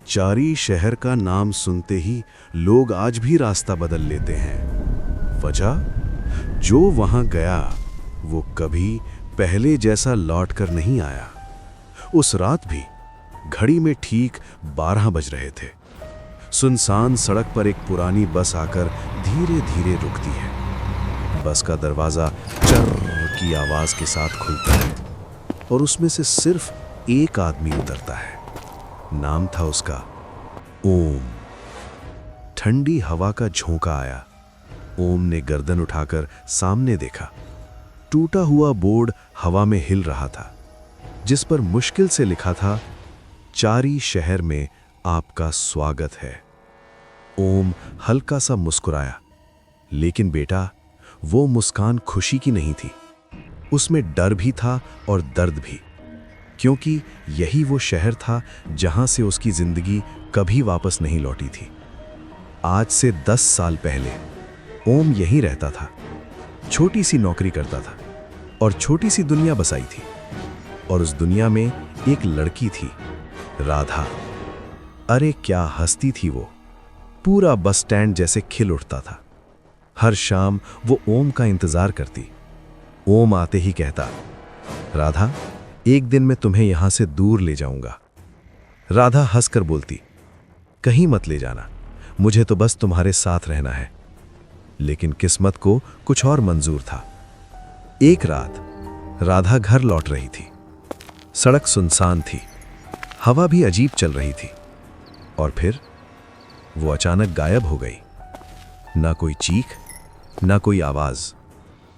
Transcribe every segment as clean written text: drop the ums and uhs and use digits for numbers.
चारी शहर का नाम सुनते ही लोग आज भी रास्ता बदल लेते हैं। वजह, जो वहां गया वो कभी पहले जैसा लौट कर नहीं आया। उस रात भी घड़ी में ठीक 12 बज रहे थे। सुनसान सड़क पर एक पुरानी बस आकर धीरे धीरे रुकती है। बस का दरवाजा चर्र की आवाज के साथ खुलता है और उसमें से सिर्फ एक आदमी उतरता है। नाम था उसका ओम। ठंडी हवा का झोंका आया। ओम ने गर्दन उठाकर सामने देखा। टूटा हुआ बोर्ड हवा में हिल रहा था, जिस पर मुश्किल से लिखा था, चारी शहर में आपका स्वागत है। ओम हल्का सा मुस्कुराया, लेकिन बेटा, वो मुस्कान खुशी की नहीं थी। उसमें डर भी था और दर्द भी, क्योंकि यही वो शहर था जहां से उसकी जिंदगी कभी वापस नहीं लौटी थी। आज से 10 साल पहले ओम यहीं रहता था। छोटी सी नौकरी करता था और छोटी सी दुनिया बसाई थी। और उस दुनिया में एक लड़की थी, राधा। अरे क्या हंसती थी वो। पूरा बस स्टैंड जैसे खिल उठता था। हर शाम वो ओम का इंतजार करती। ओम आते ही कहता, राधा, एक दिन मैं तुम्हें यहां से दूर ले जाऊंगा। राधा हंसकर बोलती, कहीं मत ले जाना, मुझे तो बस तुम्हारे साथ रहना है। लेकिन किस्मत को कुछ और मंजूर था। एक रात राधा घर लौट रही थी। सड़क सुनसान थी, हवा भी अजीब चल रही थी। और फिर वो अचानक गायब हो गई। ना कोई चीख, ना कोई आवाज,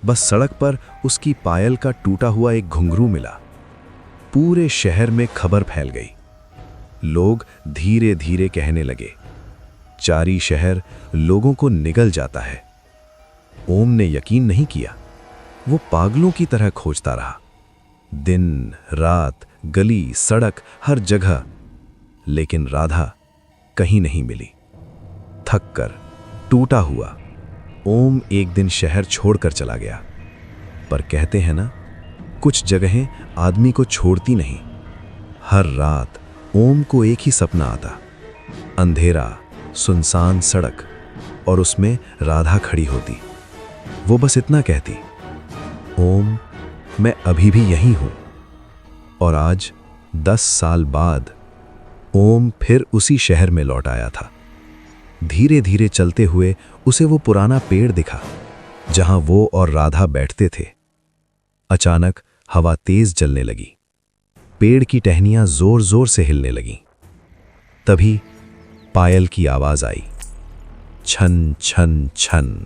बस सड़क पर उसकी पायल का टूटा हुआ एक घुंघरू मिला। पूरे शहर में खबर फैल गई। लोग धीरे धीरे कहने लगे, चारी शहर लोगों को निगल जाता है। ओम ने यकीन नहीं किया। वो पागलों की तरह खोजता रहा, दिन रात, गली सड़क, हर जगह। लेकिन राधा कहीं नहीं मिली। थक कर, टूटा हुआ, ओम एक दिन शहर छोड़कर चला गया। पर कहते हैं ना, कुछ जगहें आदमी को छोड़ती नहीं। हर रात ओम को एक ही सपना आता, अंधेरा, सुनसान सड़क, और उसमें राधा खड़ी होती। वो बस इतना कहती, ओम, मैं अभी भी यहीं हूं। और आज 10 साल बाद ओम फिर उसी शहर में लौट आया था। धीरे धीरे चलते हुए उसे वो पुराना पेड़ दिखा, जहां वो और राधा बैठते थे। अचानक हवा तेज चलने लगी। पेड़ की टहनियां जोर जोर से हिलने लगीं। तभी पायल की आवाज आई, छन छन छन।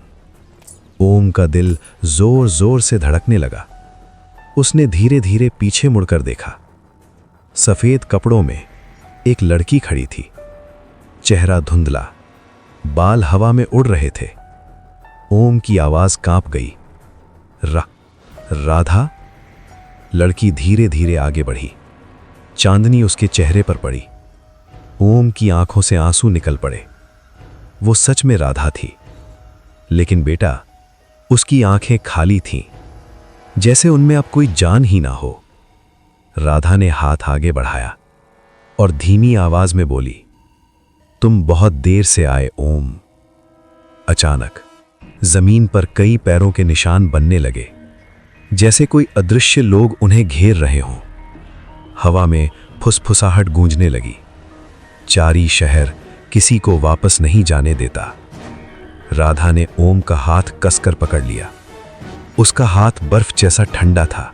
ओम का दिल जोर जोर से धड़कने लगा। उसने धीरे धीरे पीछे मुड़कर देखा। सफेद कपड़ों में एक लड़की खड़ी थी। चेहरा धुंधला, बाल हवा में उड़ रहे थे। ओम की आवाज कांप गई, राधा। लड़की धीरे धीरे आगे बढ़ी। चांदनी उसके चेहरे पर पड़ी। ओम की आंखों से आंसू निकल पड़े। वो सच में राधा थी, लेकिन बेटा, उसकी आंखें खाली थीं, जैसे उनमें अब कोई जान ही ना हो। राधा ने हाथ आगे बढ़ाया और धीमी आवाज में बोली, तुम बहुत देर से आए ओम। अचानक जमीन पर कई पैरों के निशान बनने लगे, जैसे कोई अदृश्य लोग उन्हें घेर रहे हों। हवा में फुसफुसाहट गूंजने लगी। चारी शहर किसी को वापस नहीं जाने देता। राधा ने ओम का हाथ कसकर पकड़ लिया। उसका हाथ बर्फ जैसा ठंडा था।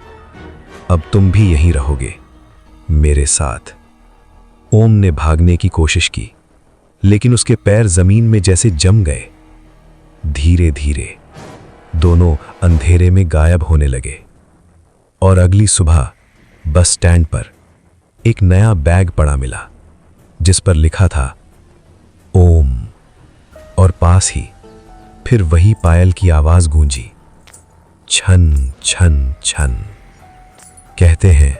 अब तुम भी यहीं रहोगे, मेरे साथ। ओम ने भागने की कोशिश की, लेकिन उसके पैर जमीन में जैसे जम गए। धीरे धीरे दोनों अंधेरे में गायब होने लगे। और अगली सुबह बस स्टैंड पर एक नया बैग पड़ा मिला, जिस पर लिखा था ओम। और पास ही फिर वही पायल की आवाज गूंजी, छन छन छन। कहते हैं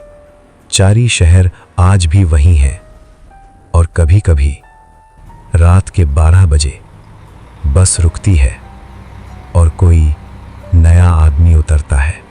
चारी शहर आज भी वही है। और कभी कभी रात के 12 बजे बस रुकती है और कोई नया आदमी उतरता है।